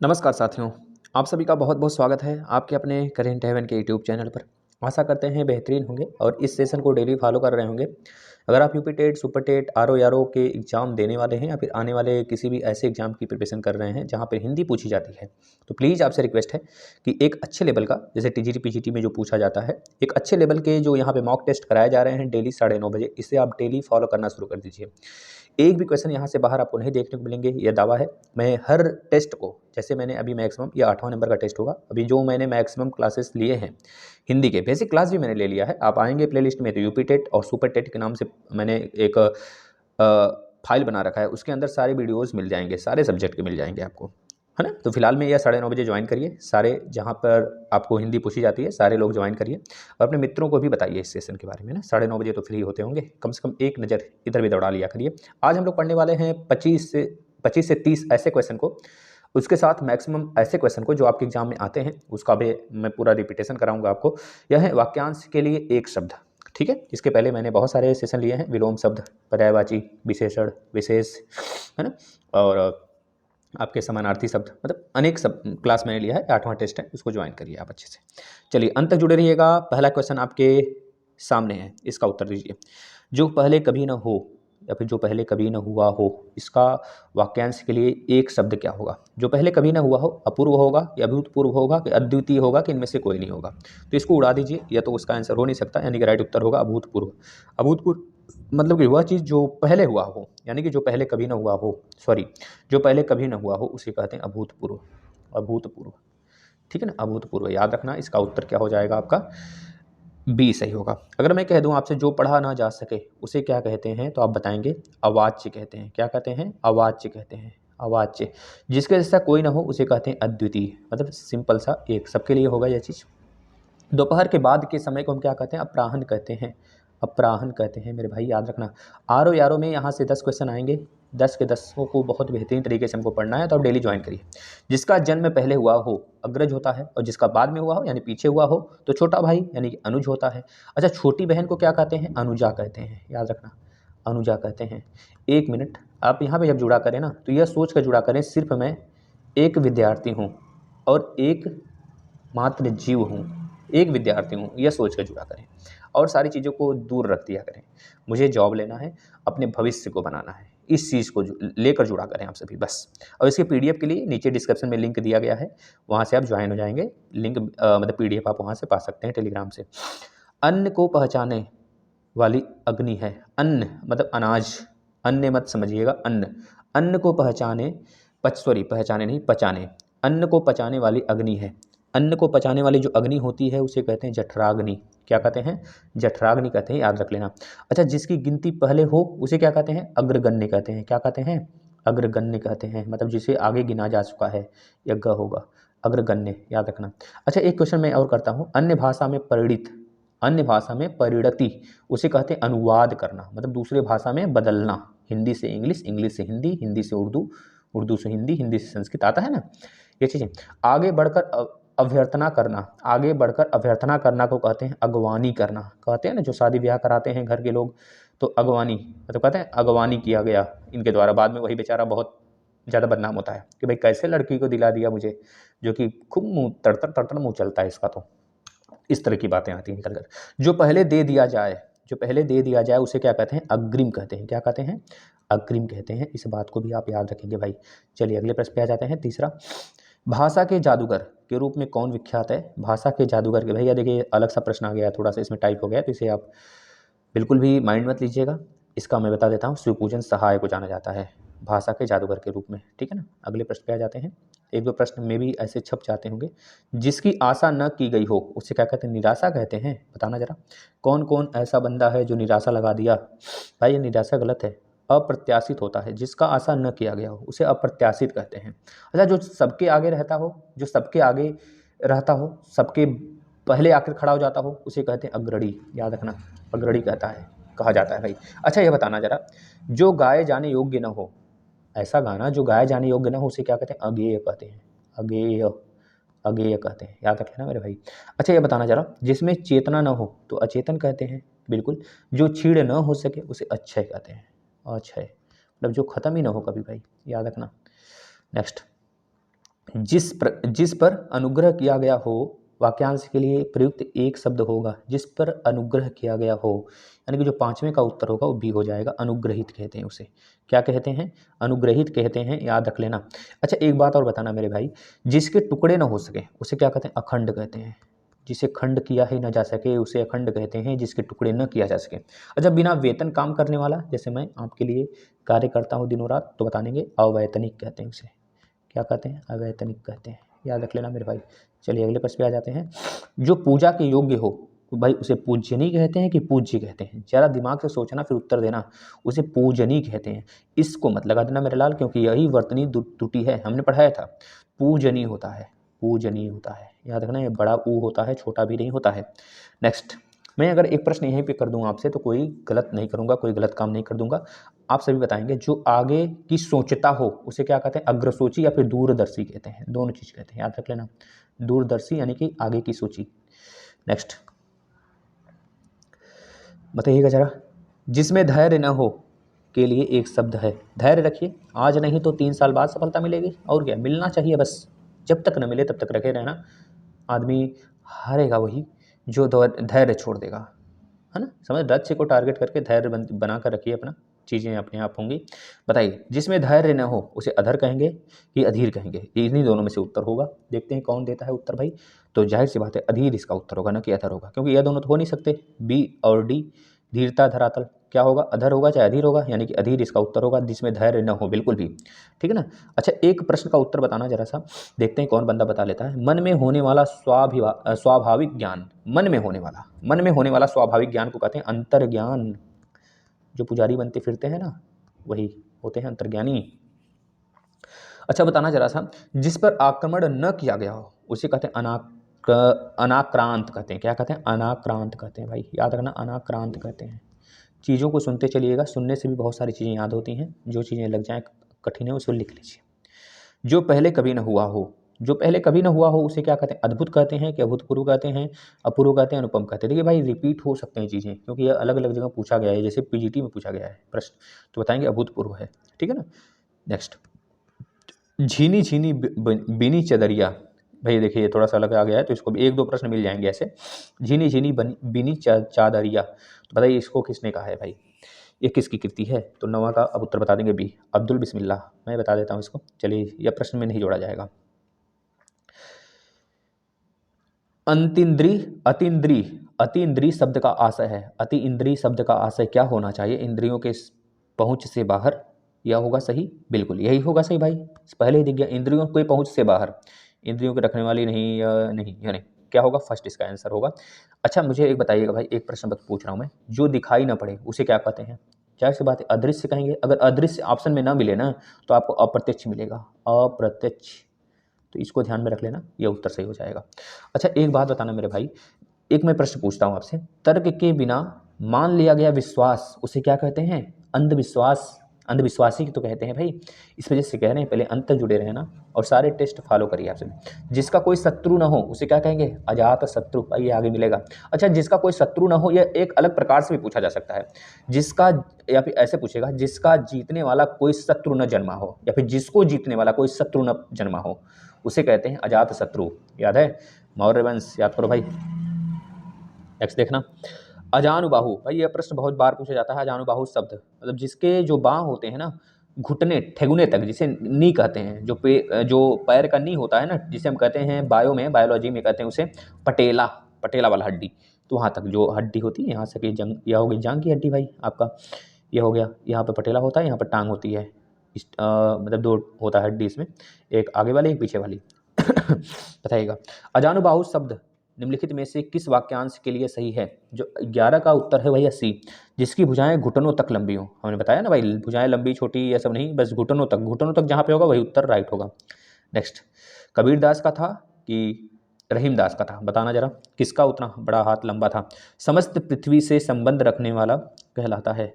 नमस्कार साथियों, आप सभी का बहुत बहुत स्वागत है आपके अपने करेंट हेवन के यूट्यूब चैनल पर। आशा करते हैं बेहतरीन होंगे और इस सेशन को डेली फॉलो कर रहे होंगे। अगर आप UP TET, super TET, RO ARO के एग्जाम देने वाले हैं या फिर आने वाले किसी भी ऐसे एग्जाम की प्रिपरेशन कर रहे हैं जहां पर हिंदी पूछी जाती है, तो प्लीज़ आपसे रिक्वेस्ट है कि एक अच्छे लेवल का, जैसे टीजीटी पीजीटी में जो पूछा जाता है, एक अच्छे लेवल के जो यहाँ पे मॉक टेस्ट कराए जा रहे हैं डेली 9:30 बजे, इसे आप डेली फॉलो करना शुरू कर दीजिए। एक भी क्वेश्चन यहाँ से बाहर आपको नहीं देखने को मिलेंगे, ये दावा है। मैं हर टेस्ट को, जैसे मैंने अभी मैक्सिमम, ये 8वां नंबर का टेस्ट होगा, अभी जो मैंने मैक्सिमम क्लासेस लिए हैं हिंदी के, बेसिक क्लास भी मैंने ले लिया है। आप आएंगे प्लेलिस्ट में तो यूपी टेट और सुपर टेट के नाम से मैंने एक फाइल बना रखा है, उसके अंदर सारे वीडियोज़ मिल जाएंगे, सारे सब्जेक्ट के मिल जाएंगे आपको, है ना। तो फिलहाल में यह 9:30 बजे ज्वाइन करिए, सारे जहाँ पर आपको हिंदी पूछी जाती है सारे लोग ज्वाइन करिए और अपने मित्रों को भी बताइए इस सेशन के बारे में ना। 9:30 बजे तो फ्री होते होंगे, कम से कम एक नज़र इधर भी दौड़ा लिया करिए। आज हम लोग पढ़ने वाले हैं 25 से 30 ऐसे क्वेश्चन को, उसके साथ मैक्सिमम ऐसे क्वेश्चन को जो आपके एग्जाम में आते हैं, उसका भी मैं पूरा रिपीटेशन कराऊंगा आपको। यह है वाक्यांश के लिए एक शब्द, ठीक है। इसके पहले मैंने बहुत सारे सेशन लिए हैं, विलोम शब्द, पर्यायवाची, विशेषण, विशेष, है ना, और आपके समानार्थी शब्द, मतलब अनेक सब क्लास मैंने लिया है। 8वां टेस्ट है, उसको ज्वाइन करिए आप अच्छे से। चलिए अंत तक जुड़े रहिएगा। पहला क्वेश्चन आपके सामने है, इसका उत्तर दीजिए। जो पहले कभी न हो या फिर जो पहले कभी न हुआ हो, इसका वाक्यांश के लिए एक शब्द क्या होगा? जो पहले कभी न हुआ हो, अपूर्व होगा या अभूतपूर्व होगा कि अद्वितीय होगा कि इनमें से कोई नहीं होगा? तो इसको उड़ा दीजिए, या तो उसका आंसर हो नहीं सकता, यानी कि राइट उत्तर होगा अभूतपूर्व। अभूतपूर्व मतलब कि वह चीज़ जो पहले हुआ हो, यानी कि जो पहले कभी न हुआ हो, सॉरी, जो पहले कभी न हुआ हो उसे कहते हैं अभूतपूर्व। अभूतपूर्व, ठीक है ना, अभूतपूर्व याद रखना। इसका उत्तर क्या हो जाएगा आपका? बी सही होगा। अगर मैं कह दूं आपसे जो पढ़ा ना जा सके उसे क्या कहते हैं, तो आप बताएंगे अवाच्य कहते हैं। क्या कहते हैं? अवाच्य कहते हैं। अवाच्य, जिसके जैसा कोई ना हो उसे कहते हैं अद्वितीय। मतलब सिंपल सा, एक सबके लिए होगा यह चीज़। दोपहर के बाद के समय को हम क्या कहते हैं? अपराह्न कहते हैं। अपराह्न कहते हैं मेरे भाई, याद रखना। आरो यारो में यहाँ से 10 क्वेश्चन आएंगे, 10 के 10 को बहुत बेहतरीन तरीके से हमको पढ़ना है, तो आप डेली ज्वाइन करिए। जिसका जन्म पहले हुआ हो अग्रज होता है, और जिसका बाद में हुआ हो यानी पीछे हुआ हो तो छोटा भाई यानी कि अनुज होता है। अच्छा, छोटी बहन को क्या कहते हैं? अनुजा कहते हैं, याद रखना, अनुजा कहते हैं। एक मिनट, आप यहाँ पे जब जुड़ा करें ना, तो यह सोच कर जुड़ा करें, सिर्फ मैं एक विद्यार्थी हूँ और एक मात्र जीव हूँ, एक विद्यार्थी हूँ, यह सोच कर जुड़ा करें और सारी चीज़ों को दूर रख दिया करें। मुझे जॉब लेना है, अपने भविष्य को बनाना है, इस चीज़ को लेकर जुड़ा करें आप सभी, बस। और इसके पीडीएफ के लिए नीचे डिस्क्रिप्शन में लिंक दिया गया है, वहाँ से आप ज्वाइन हो जाएंगे। लिंक मतलब पीडीएफ आप वहाँ से पा सकते हैं टेलीग्राम से। अन्न को पहचाने वाली अग्नि है। अन्न मतलब अनाज, अन्न मत समझिएगा, अन्न। अन्न को पहचाने, सॉरी पहचाने नहीं, पचाने। अन्न को पचाने वाली अग्नि है। अन्न को पचाने वाली जो अग्नि होती है उसे कहते हैं जठराग्नि। क्या कहते हैं? जठराग्नि कहते हैं, याद रख लेना। अच्छा, जिसकी गिनती पहले हो उसे क्या कहते हैं? अग्रगण्य कहते हैं। क्या कहते हैं? अग्रगण्य कहते हैं, मतलब जिसे आगे गिना जा चुका है, यज्ञ होगा, अग्रगण्य, याद रखना। अच्छा, एक क्वेश्चन मैं और करता हूँ। अन्य भाषा में परिणित, अन्य भाषा में परिणति उसे कहते हैं अनुवाद करना, मतलब दूसरे भाषा में बदलना। हिंदी से इंग्लिश, इंग्लिश से हिंदी, हिंदी से उर्दू, उर्दू से हिंदी, हिंदी से संस्कृत, आता है ना ये चीज़ें। आगे बढ़कर अभ्यर्थना करना, आगे बढ़कर अभ्यर्थना करना को कहते हैं अगवानी करना। कहते हैं ना, जो शादी ब्याह कराते हैं घर के लोग, तो अगवानी मतलब कहते हैं अगवानी किया गया इनके द्वारा। बाद में वही बेचारा बहुत ज़्यादा बदनाम होता है कि भाई कैसे लड़की को दिला दिया मुझे, जो कि खूब मुँह तड़तड़ तड़तड़ मुँह चलता है इसका, तो इस तरह की बातें आती हैं निकल कर। जो पहले दे दिया जाए, जो पहले दे दिया जाए उसे क्या कहते हैं? अग्रिम कहते हैं। क्या कहते हैं? अग्रिम कहते हैं। इस बात को भी आप याद रखेंगे भाई। चलिए अगले प्रश्न पे आ जाते हैं, तीसरा। भाषा के जादूगर के रूप में कौन विख्यात है? भाषा के जादूगर के, भैया देखिए अलग सा प्रश्न आ गया, थोड़ा सा इसमें टाइप हो गया, तो इसे आप बिल्कुल भी माइंड मत लीजिएगा। इसका मैं बता देता हूँ, शिवपूजन सहाय को जाना जाता है भाषा के जादूगर के रूप में, ठीक है ना। अगले प्रश्न पे आ जाते हैं। एक दो प्रश्न में भी ऐसे छप जाते होंगे। जिसकी आशा न की गई हो उसे क्या कहते हैं? निराशा कहते हैं। बताना जरा, कौन कौन ऐसा बंदा है जो निराशा लगा दिया? भाई ये निराशा गलत है, अप्रत्याशित होता है। जिसका आशा न किया गया हो उसे अप्रत्याशित कहते हैं। अच्छा, जो सबके आगे रहता हो, जो सबके आगे रहता हो, सबके पहले आकर खड़ा हो जाता हो, उसे कहते हैं अग्रणी, याद रखना, अग्रणी कहता है, कहा जाता है भाई। अच्छा ये बताना जरा, जो गाए जाने योग्य न हो, ऐसा गाना जो गाए जाने योग्य न हो उसे क्या कहते हैं? अगेय कहते हैं। अगेय, अगेय कहते हैं, याद रख लेना मेरे भाई। अच्छा ये बताना जरा, जिसमें चेतना न हो तो अचेतन कहते हैं, बिल्कुल। जो छीड़ न हो सके उसे अक्षय कहते हैं। अक्षय मतलब जो खत्म ही ना हो कभी भाई, याद रखना। नेक्स्ट, जिस पर अनुग्रह किया गया हो, वाक्यांश के लिए प्रयुक्त एक शब्द होगा, जिस पर अनुग्रह किया गया हो, यानी कि जो पांचवें का उत्तर होगा वो बी हो जाएगा। अनुग्रहित कहते हैं उसे, क्या कहते हैं? अनुग्रहित कहते हैं, याद रख लेना। अच्छा एक बात और बताना मेरे भाई, जिसके टुकड़े ना हो सके उसे क्या कहते हैं? अखंड कहते हैं। जिसे खंड किया ही ना जा सके उसे अखंड कहते हैं, जिसके टुकड़े न किया जा सके। अच्छा बिना वेतन काम करने वाला, जैसे मैं आपके लिए कार्य करता हूँ दिनों रात, तो बता देंगे अवैतनिक कहते हैं उसे। क्या कहते हैं? अवैतनिक कहते हैं, याद रख लेना मेरे भाई। चलिए अगले प्रश्न पे आ जाते हैं। जो पूजा के योग्य हो तो भाई उसे पूजनीय कहते हैं कि पूज्य कहते हैं? ज़रा दिमाग से सोचना फिर उत्तर देना। उसे पूजनीय कहते हैं, इसको मत लगा देना मेरे लाल, क्योंकि यही वर्तनी त्रुटि है, हमने पढ़ाया था। पूजनीय होता है, पूजनीय होता है, याद रखना। ये बड़ा ऊ होता है, छोटा भी नहीं होता है। नेक्स्ट, मैं अगर एक प्रश्न यहीं पे कर दूं आपसे तो कोई गलत नहीं करूंगा, कोई गलत काम नहीं कर दूंगा। आप सभी बताएंगे। जो आगे की सोचता हो उसे क्या कहते हैं? अग्रसोची या फिर दूरदर्शी कहते हैं, दोनों चीज कहते हैं, याद रख लेना। दूरदर्शी यानी कि आगे की सोची। नेक्स्ट बताइएगा जरा, जिसमें धैर्य न हो के लिए एक शब्द है। धैर्य रखिए, आज नहीं तो 3 साल बाद सफलता मिलेगी, और क्या मिलना चाहिए बस। जब तक न मिले तब तक रखे रहना। आदमी हारेगा वही जो धैर्य छोड़ देगा, है ना? समझ, लक्ष्य को टारगेट करके धैर्य बना कर रखिए अपना, चीज़ें अपने आप होंगी। बताइए, जिसमें धैर्य न हो उसे अधर कहेंगे कि अधीर कहेंगे? इन्हीं दोनों में से उत्तर होगा। देखते हैं कौन देता है उत्तर भाई। तो जाहिर सी बात है अधीर इसका उत्तर होगा, ना कि अधर होगा, क्योंकि यह दोनों तो हो नहीं सकते। बी और डी, धीरता धरातल, क्या होगा? अधर होगा चाहे अधीर होगा, यानी कि अधीर इसका उत्तर होगा, जिसमें धैर्य न हो बिल्कुल भी। ठीक है ना? अच्छा एक प्रश्न का उत्तर बताना जरा सा, देखते हैं कौन बंदा बता लेता है। मन में होने वाला स्वाभाविक ज्ञान, मन में होने वाला स्वाभाविक ज्ञान को कहते हैं अंतर्ज्ञान। जो पुजारी बनते फिरते हैं ना, वही होते हैं अंतर्ज्ञानी। अच्छा बताना जरा सा, जिस पर आक्रमण न किया गया हो उसे कहते हैं अनाक्रांत कहते हैं। क्या कहते हैं? अनाक्रांत कहते हैं भाई, याद रखना, अनाक्रांत कहते हैं। चीज़ों को सुनते चलिएगा, सुनने से भी बहुत सारी चीज़ें याद होती हैं। जो चीज़ें लग जाएँ कठिन है उसको लिख लीजिए। जो पहले कभी न हुआ हो, जो पहले कभी न हुआ हो उसे क्या कहते हैं? अद्भुत कहते हैं कि अभूतपूर्व कहते हैं, अपूर्व कहते हैं, अनुपम कहते हैं? देखिए भाई रिपीट हो सकते हैं चीज़ें, क्योंकि ये अलग अलग जगह पूछा गया है, जैसे पीजीटी में पूछा गया है प्रश्न, तो बताएंगे अभूतपूर्व है। ठीक है ना? नेक्स्ट, झीनी झीनी बीनी चदरिया। भाई देखिए ये थोड़ा सा अलग आ गया है, तो इसको भी 1-2 प्रश्न मिल जाएंगे ऐसे। झीनी झीनी बीनी चादरिया, तो बताइए इसको किसने कहा है भाई? ये किसकी कृति है? तो 9वां का अब उत्तर बता देंगे बी, अब्दुल बिस्मिल्लाह। मैं बता देता हूँ इसको, चलिए यह प्रश्न में नहीं जोड़ा जाएगा। अतीन्द्रिय शब्द का आशय है, अति इंद्रिय शब्द का आशय क्या होना चाहिए? इंद्रियों के पहुंच से बाहर, यह होगा सही, बिल्कुल यही होगा सही भाई। पहले ही दिख गया, इंद्रियों के पहुंच से बाहर, इंद्रियों के रखने वाली नहीं, नहीं यानी क्या होगा? फर्स्ट इसका आंसर होगा। अच्छा मुझे एक बताइएगा भाई, एक प्रश्न पूछ रहा हूँ मैं, जो दिखाई ना पड़े उसे क्या कहते हैं? जाहिर सी बात है अदृश्य कहेंगे। अगर अदृश्य ऑप्शन में ना मिले ना तो आपको अप्रत्यक्ष मिलेगा, अप्रत्यक्ष। तो इसको ध्यान में रख लेना, यह उत्तर सही हो जाएगा। अच्छा एक बात बताना मेरे भाई, एक मैं प्रश्न पूछता हूँ आपसे, तर्क के बिना मान लिया गया विश्वास उसे क्या कहते हैं? अंधविश्वास। अंधविश्वासी तो कहते हैं भाई, इस वजह से कह रहे हैं, पहले अंत तक जुड़े रहना और सारे टेस्ट फॉलो करिए आपसे। जिसका कोई शत्रु ना हो उसे क्या कहेंगे? अजात शत्रु, ये आगे मिलेगा। अच्छा जिसका कोई शत्रु ना हो, यह एक अलग प्रकार से भी पूछा जा सकता है। जिसका, या फिर ऐसे पूछेगा, जिसका जीतने वाला कोई शत्रु न जन्मा हो, या फिर जिसको जीतने वाला कोई शत्रु न जन्मा हो उसे कहते हैं अजात शत्रु। याद है? मौर्य वंश याद करो भाई। नेक्स्ट देखना, अजानुबाहु। भाई यह प्रश्न बहुत बार पूछा जाता है। अजानुबाहु शब्द मतलब जिसके जो बाँह होते हैं ना, घुटने ठेगुने तक, जिसे नी कहते हैं, जो पैर का नी होता है ना, जिसे हम कहते हैं बायोलॉजी में कहते हैं उसे पटेला, पटेला वाला हड्डी। तो वहाँ तक जो हड्डी होती है, यहाँ से कि जंग, यह हो गई जांग की हड्डी भाई आपका, यह हो गया, यहाँ पर पटेला होता है, यहाँ पर टांग होती है। मतलब 2 होता है हड्डी इसमें, एक आगे वाली एक पीछे वाली। बताइएगा, अजानुबाहु शब्द निम्नलिखित में से किस वाक्यांश के लिए सही है? जो 11 का उत्तर है भैया सी, जिसकी भुजाएं घुटनों तक लंबी हो। हमने बताया ना भाई, भुजाएं लंबी छोटी ये सब नहीं, बस घुटनों तक जहाँ पे होगा वही उत्तर राइट होगा। नेक्स्ट, कबीर दास का था कि रहीम दास का था? बताना जरा, किसका उतना बड़ा हाथ लंबा था? समस्त पृथ्वी से संबंध रखने वाला कहलाता है।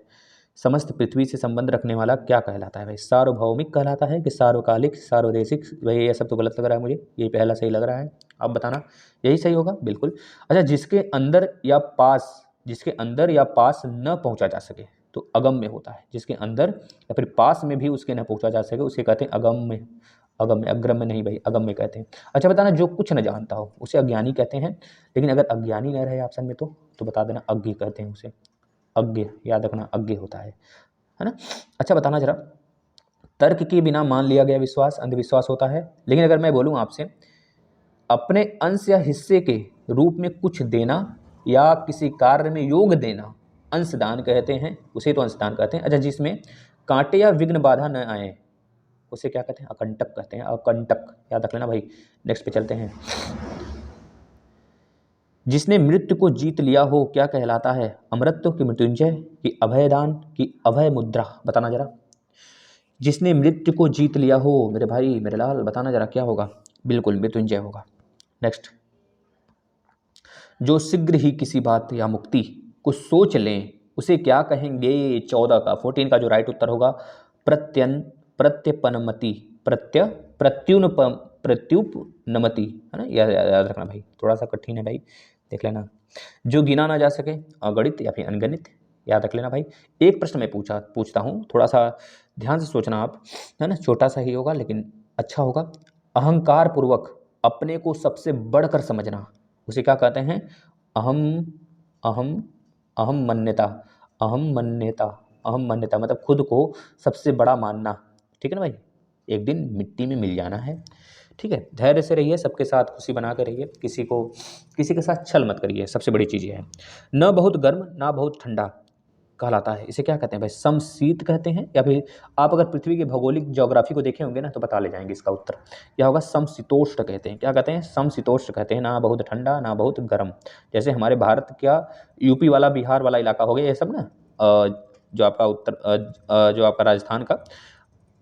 समस्त पृथ्वी से संबंध रखने वाला क्या कहलाता है भाई? सार्वभौमिक कहलाता है कि सार्वकालिक, सार्वदेशिक? भाई ये सब तो गलत लग रहा है मुझे, ये पहला सही लग रहा है, आप बताना यही सही होगा बिल्कुल। अच्छा जिसके अंदर या पास न पहुंचा जा सके तो अगम्य होता है। जिसके अंदर या फिर पास में भी उसके न पहुंचा जा सके उसे कहते हैं अगम्य, अगम्य, अग्रम्य नहीं भाई, अगम्य कहते हैं। अच्छा बताना, जो कुछ न जानता हो उसे अज्ञानी कहते हैं, लेकिन अगर अज्ञानी न रहे ऑप्शन में तो बता देना अज्ञ कहते हैं उसे। अज्ञ, याद रखना अज्ञ होता है ना। अच्छा बताना जरा, तर्क के बिना मान लिया गया विश्वास अंधविश्वास होता है, लेकिन अगर मैं बोलूँ आपसे अपने अंश या हिस्से के रूप में कुछ देना या किसी कार्य में योग देना अंशदान कहते हैं, उसे तो अंशदान कहते हैं। अच्छा, जिसमें कांटे या विघ्न बाधा न आए उसे क्या कहते हैं? अकंटक कहते हैं, अकंटक, याद रख लेना भाई। नेक्स्ट पे चलते हैं। जिसने मृत्यु को जीत लिया हो क्या कहलाता है? अमृत्व की मृत्युंजय की अभयदान की अभय मुद्रा, बताना जरा। जिसने मृत्यु को जीत लिया हो मेरे भाई मेरे लाल, बताना जरा क्या होगा? बिल्कुल मृत्युंजय होगा। नेक्स्ट, जो शीघ्र ही किसी बात या मुक्ति को सोच लें उसे क्या कहेंगे? 14 का 14 का जो राइट उत्तर होगा प्रत्यपनमति, प्रत्युपनमति, है ना। याद रखना भाई, थोड़ा सा कठिन है भाई, देख लेना। जो गिना ना जा सके, अगणित या फिर अनगणित, याद रख लेना भाई। एक प्रश्न मैं पूछता हूँ, थोड़ा सा ध्यान से सोचना आप, है ना। छोटा सा ही होगा लेकिन अच्छा होगा। अहंकार पूर्वक अपने को सबसे बढ़कर समझना उसे क्या कहते हैं? अहम, अहम, अहम मन्यता, अहम मन्यता, अहम मन्यता मतलब खुद को सबसे बड़ा मानना, ठीक है ना भाई। एक दिन मिट्टी में मिल जाना है, ठीक है। धैर्य से रहिए, सबके साथ खुशी बना के रहिए, किसी के साथ छल मत करिए, सबसे बड़ी चीज़ ये है। न बहुत गर्म ना बहुत ठंडा कहलाता है, इसे क्या कहते हैं भाई? समशीत कहते हैं, या फिर आप अगर पृथ्वी के भौगोलिक ज्योग्राफी को देखे होंगे ना तो बता ले जाएंगे इसका उत्तर। क्या होगा? समशीतोष्ण कहते हैं। क्या कहते हैं? समशीतोष्ण कहते हैं, ना बहुत ठंडा ना बहुत गर्म। जैसे हमारे भारत का यूपी वाला बिहार वाला इलाका हो गया ये सब ना, जो आपका जो आपका राजस्थान का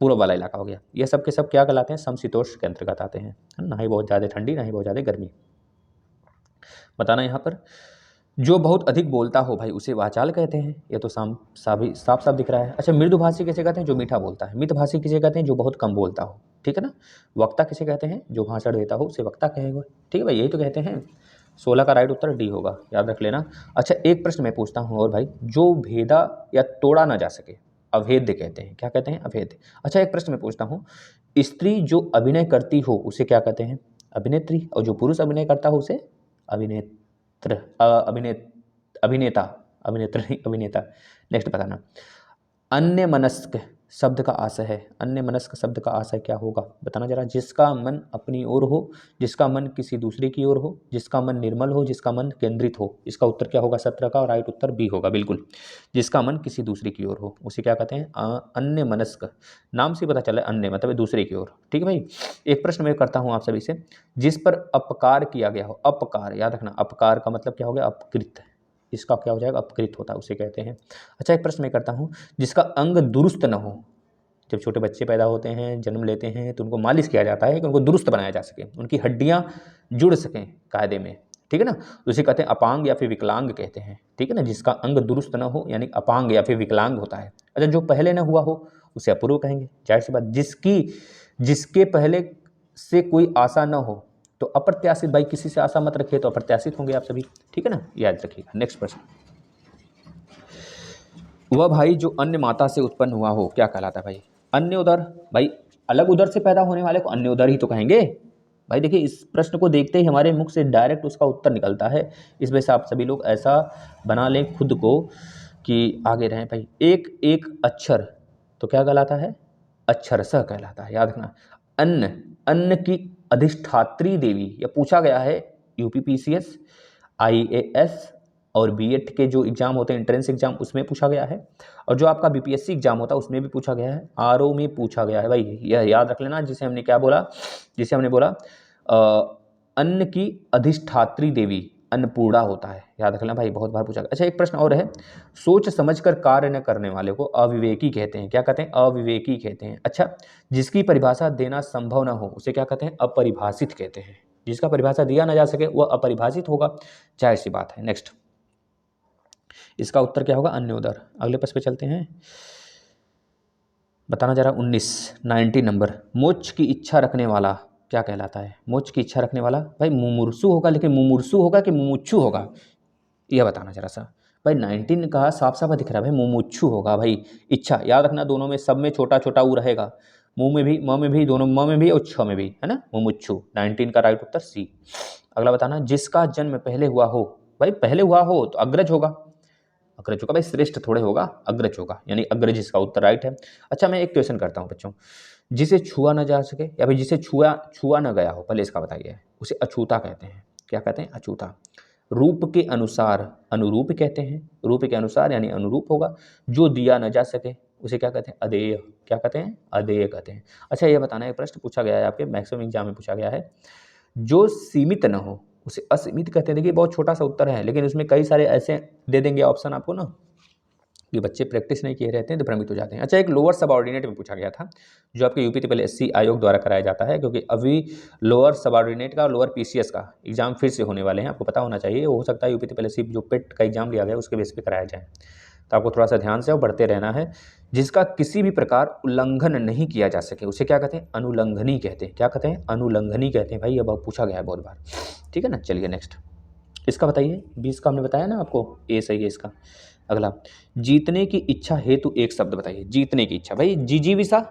पूर्व वाला इलाका हो गया, ये सब के सब क्या कहलाते हैं? समशीतोष्ण के अंतर्गत आते हैं, ना ही बहुत ज़्यादा ठंडी ना ही बहुत ज़्यादा गर्मी। बताना यहाँ पर, जो बहुत अधिक बोलता हो भाई उसे वाचाल कहते हैं, ये तो साफ साफ दिख रहा है। अच्छा, मृदुभाषी किसे कहते हैं? जो मीठा बोलता है। मितभाषी किसे कहते हैं? जो बहुत कम बोलता हो, ठीक है ना। वक्ता किसे कहते हैं? जो भाषण देता हो उसे वक्ता कहेंगे, ठीक है भाई, यही तो कहते हैं। 16 का राइट उत्तर डी होगा, याद रख लेना। अच्छा, एक प्रश्न मैं पूछता हूँ और भाई, जो भेदा या तोड़ा ना जा सके अभेद्य कहते हैं, क्या कहते हैं? अभेद्य। अच्छा, एक प्रश्न मैं पूछता हूँ, स्त्री जो अभिनय करती हो उसे क्या कहते हैं? अभिनेत्री। और जो पुरुष अभिनय करता हो उसे अभिनेत्र, अभिनेता, अभिनेत्र नहीं अभिनेता। नेक्स्ट बताना, अन्य मनस्क शब्द का आशय है, अन्य मनस्क शब्द का आशय क्या होगा? बताना जरा। जिसका मन अपनी ओर हो, जिसका मन किसी दूसरे की ओर हो, जिसका मन निर्मल हो, जिसका मन केंद्रित हो। इसका उत्तर क्या होगा? 17 का, और राइट उत्तर बी होगा, बिल्कुल। जिसका मन किसी दूसरे की ओर हो उसे क्या कहते हैं? अन्य मनस्क। नाम से पता चला अन्य मतलब दूसरे की ओर, ठीक है भाई। एक प्रश्न मैं करता हूँ आप सभी से, जिस पर अपकार किया गया हो, अपकार, याद रखना, अपकार का मतलब क्या हो गया? अपकृत। इसका क्या हो जाएगा? अपकृत होता है, उसे कहते हैं। अच्छा, एक प्रश्न मैं करता हूँ, जिसका अंग दुरुस्त न हो। जब छोटे बच्चे पैदा होते हैं, जन्म लेते हैं, तो उनको मालिश किया जाता है कि उनको दुरुस्त बनाया जा सके, उनकी हड्डियाँ जुड़ सकें कायदे में, ठीक है ना। तो उसे कहते हैं अपांग या फिर विकलांग कहते हैं, ठीक है ना। जिसका अंग दुरुस्त न हो यानी अपांग या फिर विकलांग होता है। अच्छा, जो पहले न हुआ हो उसे अपूर्व कहेंगे, जाहिर सी बात। जिसके पहले से कोई आशा न हो तो अप्रत्याशित, भाई किसी से आशा मत रखिए, तो अप्रत्याशित होंगे आप सभी, ठीक है ना, याद रखिएगा। नेक्स्ट प्रश्न, वह भाई जो अन्य माता से उत्पन्न हुआ हो क्या कहलाता है भाई? अन्य उदर, भाई अलग उदर से पैदा होने वाले को अन्य उदर ही तो कहेंगे भाई। देखिए, इस प्रश्न को देखते ही हमारे मुख से डायरेक्ट उसका उत्तर निकलता है, इस वजह से आप सभी लोग ऐसा बना लें खुद को कि आगे रहें भाई। एक एक अक्षर तो क्या कहलाता है? अक्षरशः कहलाता है, याद रखना। अन्न, अन्न की अधिष्ठात्री देवी, यह पूछा गया है यूपीपीसीएस, आईएएस और बीएड के जो एग्जाम होते हैं एंट्रेंस एग्जाम, उसमें पूछा गया है, और जो आपका बीपीएससी एग्जाम होता है उसमें भी पूछा गया है, आरओ में पूछा गया है भाई। यह याद रख लेना, जिसे हमने क्या बोला, जिसे हमने बोला अन्न की अधिष्ठात्री देवी अन्नपूर्णा होता है, याद रख लेना भाई, बहुत बार पूछा गया। अच्छा, एक प्रश्न और है, सोच समझकर कार्य न करने वाले को अविवेकी कहते हैं, क्या कहते हैं? अविवेकी कहते हैं। अच्छा, जिसकी परिभाषा देना संभव न हो उसे क्या कहते हैं? अपरिभाषित कहते हैं। जिसका परिभाषा दिया ना जा सके वह अपरिभाषित होगा, जाहिर सी बात है। नेक्स्ट, इसका उत्तर क्या होगा? अन्य उदर। अगले प्रश्न पे चलते हैं, बताना जरा 19 नंबर, मोक्ष की इच्छा रखने वाला क्या कहलाता है? मोक्ष की इच्छा रखने वाला भाई मुमुर्सु होगा, लेकिन मुमुर्सु होगा कि मुमुक्षु होगा, यह बताना जरा सा भाई। 19 का साफ साफ दिख रहा है भाई, मुमुक्षु होगा भाई। इच्छा, याद रखना, दोनों में सब में छोटा छोटा ऊ रहेगा। मुंह में भी, म में भी, दोनों म में भी और छ में भी, है ना, मुमुक्षु। 19 का राइट उत्तर सी। अगला बताना, जिसका जन्म पहले हुआ हो। भाई पहले हुआ हो तो अग्रज होगा, अग्रज होगा भाई, श्रेष्ठ थोड़े होगा, अग्रज होगा, यानी अग्रज इसका उत्तर राइट है। अच्छा मैं एक क्वेश्चन करता हूँ बच्चों, जिसे छुआ न जा सके या फिर जिसे छुआ न गया हो, पहले इसका बताइए, उसे अछूता कहते हैं। क्या कहते हैं? अछूता। रूप के अनुसार अनुरूप कहते हैं, रूप के अनुसार यानी अनुरूप होगा। जो दिया न जा सके उसे क्या कहते हैं? अदेय। क्या कहते हैं? अदेय कहते हैं। अच्छा ये बताना, एक प्रश्न पूछा गया है आपके मैक्सिमम एग्जाम में पूछा गया है, जो सीमित न हो उसे असीमित कहते हैं। देखिए बहुत छोटा सा उत्तर है, लेकिन उसमें कई सारे ऐसे दे देंगे ऑप्शन आपको ना, कि बच्चे प्रैक्टिस नहीं किए रहते हैं तो भ्रमित हो जाते हैं। अच्छा एक लोअर सबऑर्डिनेट में पूछा गया था, जो आपके यूपी ट्रिपल एससी आयोग द्वारा कराया जाता है, क्योंकि अभी लोअर सबऑर्डिनेट का और लोअर पीसीएस का एग्जाम फिर से होने वाले हैं, आपको पता होना चाहिए। हो सकता है यूपी ट्रिपल एससी जो पेट का एग्जाम लिया गया उसके बेस पे कराया जाए, तो आपको थोड़ा सा ध्यान से और बढ़ते रहना है। जिसका किसी भी प्रकार उल्लंघन नहीं किया जा सके उसे क्या कहते हैं? अनुलंघनी कहते हैं। क्या कहते हैं? अनुलंघनी कहते हैं। भाई अब पूछा गया है बहुत बार, ठीक है ना। चलिए नेक्स्ट इसका बताइए, 20 का हमने बताया ना आपको, ए सही है इसका। अगला, जीतने की इच्छा हेतु एक शब्द बताइए। जीतने की इच्छा, भाई जिजीविषा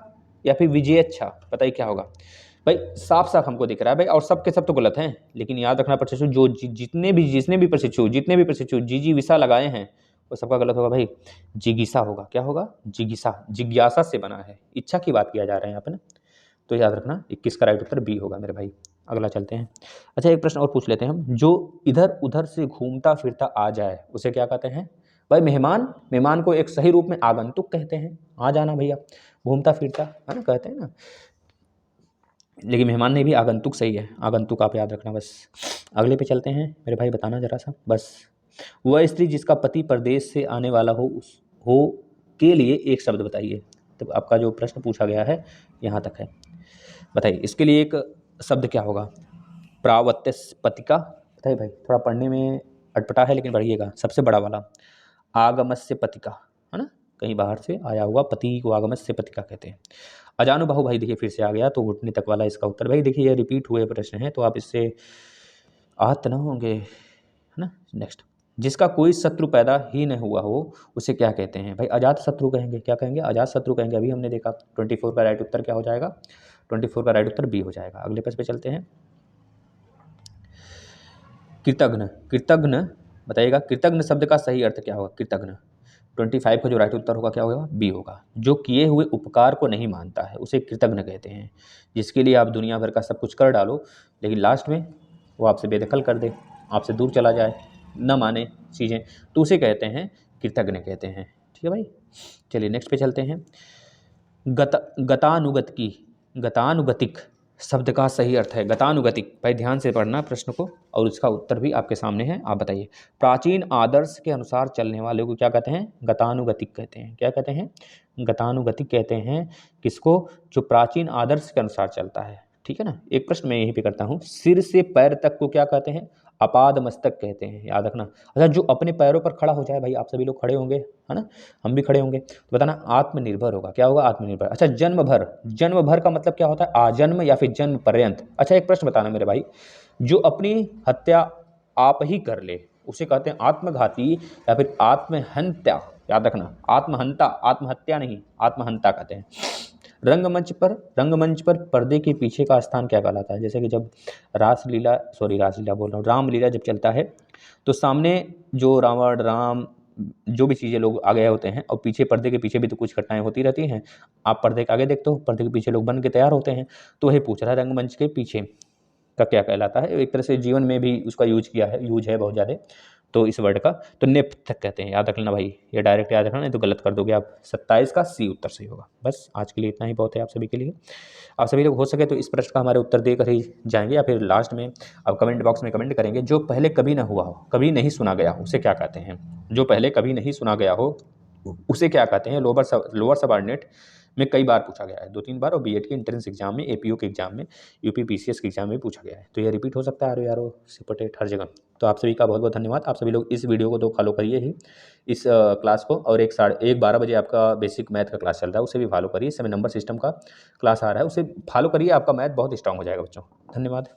या फिर विजयेच्छा, बताइए क्या होगा। भाई साफ साफ हमको दिख रहा है भाई, और सब के सब तो गलत हैं, लेकिन याद रखना प्रशिक्षु जो जितने भी प्रशिक्षु जिजीविषा लगाए हैं वो सबका गलत होगा भाई। जिगीसा होगा। क्या होगा? जिगीसा, जिज्ञासा से बना है, इच्छा की बात किया जा रहा है यहाँ पे ना, तो याद रखना 21 का राइट उत्तर बी होगा मेरे भाई। अगला चलते हैं। अच्छा एक प्रश्न और पूछ लेते हैं हम, जो इधर उधर से घूमता फिरता आ जाए उसे क्या कहते हैं? भाई मेहमान, मेहमान को एक सही रूप में आगंतुक कहते हैं। आ जाना भैया, घूमता फिरता, है ना, कहते हैं ना, लेकिन मेहमान नहीं भी आगंतुक सही है, आगंतुक आप याद रखना बस। अगले पे चलते हैं मेरे भाई, बताना जरा सा बस। वह स्त्री जिसका पति परदेश से आने वाला हो उस हो के लिए एक शब्द बताइए। तो आपका जो प्रश्न पूछा गया है यहाँ तक है, बताइए इसके लिए एक शब्द क्या होगा? प्रावत्यस्पतिका, बताइए भाई, थोड़ा पढ़ने में अटपटा है लेकिन बढ़िएगा। सबसे बड़ा वाला, आगमस्य पतिका, है ना, कहीं बाहर से आया हुआ पति को आगमस्य पतिका कहते हैं। अजानुबाहु, भाई देखिए फिर से आ गया, तो घुटने तक वाला इसका उत्तर। भाई देखिए ये रिपीट हुए प्रश्न है, तो आप इससे आहत न होंगे, है ना। नेक्स्ट, जिसका कोई शत्रु पैदा ही न हुआ हो उसे क्या कहते हैं? भाई अजात शत्रु कहेंगे। क्या कहेंगे? अजात शत्रु कहेंगे। अभी हमने देखा 24 का राइट उत्तर क्या हो जाएगा? 24 का राइट उत्तर बी हो जाएगा। अगले पेज पे चलते हैं। कृतघ्न, कृतघ्न बताइएगा, कृतघ्न शब्द का सही अर्थ क्या होगा? कृतघ्न 25 का जो राइट उत्तर होगा क्या होगा? बी होगा। जो किए हुए उपकार को नहीं मानता है उसे कृतघ्न कहते हैं। जिसके लिए आप दुनिया भर का सब कुछ कर डालो, लेकिन लास्ट में वो आपसे बेदखल कर दे, आपसे दूर चला जाए, न माने चीज़ें, तो उसे कहते हैं कृतघ्न कहते हैं। ठीक है भाई, चलिए नेक्स्ट पे चलते हैं। गतानुगत की, गतानुगतिक शब्द का सही अर्थ है गतानुगतिक। भाई ध्यान से पढ़ना प्रश्न को, और इसका उत्तर भी आपके सामने है, आप बताइए। प्राचीन आदर्श के अनुसार चलने वाले को क्या कहते हैं? गतानुगतिक कहते हैं। क्या कहते हैं? गतानुगतिक कहते हैं किसको? जो प्राचीन आदर्श के अनुसार चलता है। ठीक है ना। एक प्रश्न मैं यहीं पे करता हूँ, सिर से पैर तक को क्या कहते हैं? अपाद मस्तक कहते हैं, याद रखना। अच्छा जो अपने पैरों पर खड़ा हो जाए, भाई आप सभी लोग खड़े होंगे, है ना, हम भी खड़े होंगे, तो बताना आत्मनिर्भर होगा। क्या होगा? आत्मनिर्भर। अच्छा जन्म भर, जन्म भर का मतलब क्या होता है? आजन्म या फिर जन्म पर्यंत। अच्छा एक प्रश्न बताना मेरे भाई, जो अपनी हत्या आप ही कर ले उसे कहते हैं आत्मघाती या फिर आत्महत्या? याद रखना, आत्महंता, आत्महत्या नहीं, आत्महंता कहते हैं। रंगमंच पर पर्दे के पीछे का स्थान क्या कहलाता है? जैसे कि जब रासलीला बोल रहा हूँ, रामलीला जब चलता है तो सामने जो रावण राम जो भी चीज़ें लोग आगे होते हैं, और पीछे पर्दे के पीछे भी तो कुछ घटनाएं होती रहती हैं। आप पर्दे के आगे देखते हो, पर्दे के पीछे लोग बन के तैयार होते हैं, तो वही पूछ रहा है रंगमंच के पीछे का क्या कहलाता है? एक तरह से जीवन में भी उसका यूज है बहुत ज़्यादा, तो इस वर्ड का तो नेपथ्य कहते हैं। याद रख लेना भाई, ये डायरेक्ट याद रखना, नहीं तो गलत कर दोगे आप। 27 का सी उत्तर सही होगा। बस आज के लिए इतना ही बहुत है आप सभी के लिए। आप सभी लोग हो सके तो इस प्रश्न का हमारे उत्तर देकर ही जाएंगे, या फिर लास्ट में आप कमेंट बॉक्स में कमेंट करेंगे, जो पहले कभी ना हुआ हो, कभी नहीं सुना गया हो, उसे क्या कहते हैं? जो पहले कभी नहीं सुना गया हो उसे क्या कहते हैं? लोअर सबऑर्डिनेट में कई बार पूछा गया है, 2-3 बार, और बीएड के एंट्रेंस एग्जाम में, एपीओ के एग्जाम में, यूपी पीसीएस के एग्जाम में पूछा गया है, तो ये रिपीट हो सकता है यारो सिपटेट हर जगह। तो आप सभी का बहुत बहुत धन्यवाद। आप सभी लोग इस वीडियो को तो फॉलो करिए ही, इस क्लास को, और 12 बजे आपका बेसिक मैथ का क्लास चल रहा है, उसे भी फॉलो करिए। इस समय नंबर सिस्टम का क्लास आ रहा है, उसे फॉलो करिए, आपका मैथ बहुत स्ट्रांग हो जाएगा बच्चों। धन्यवाद।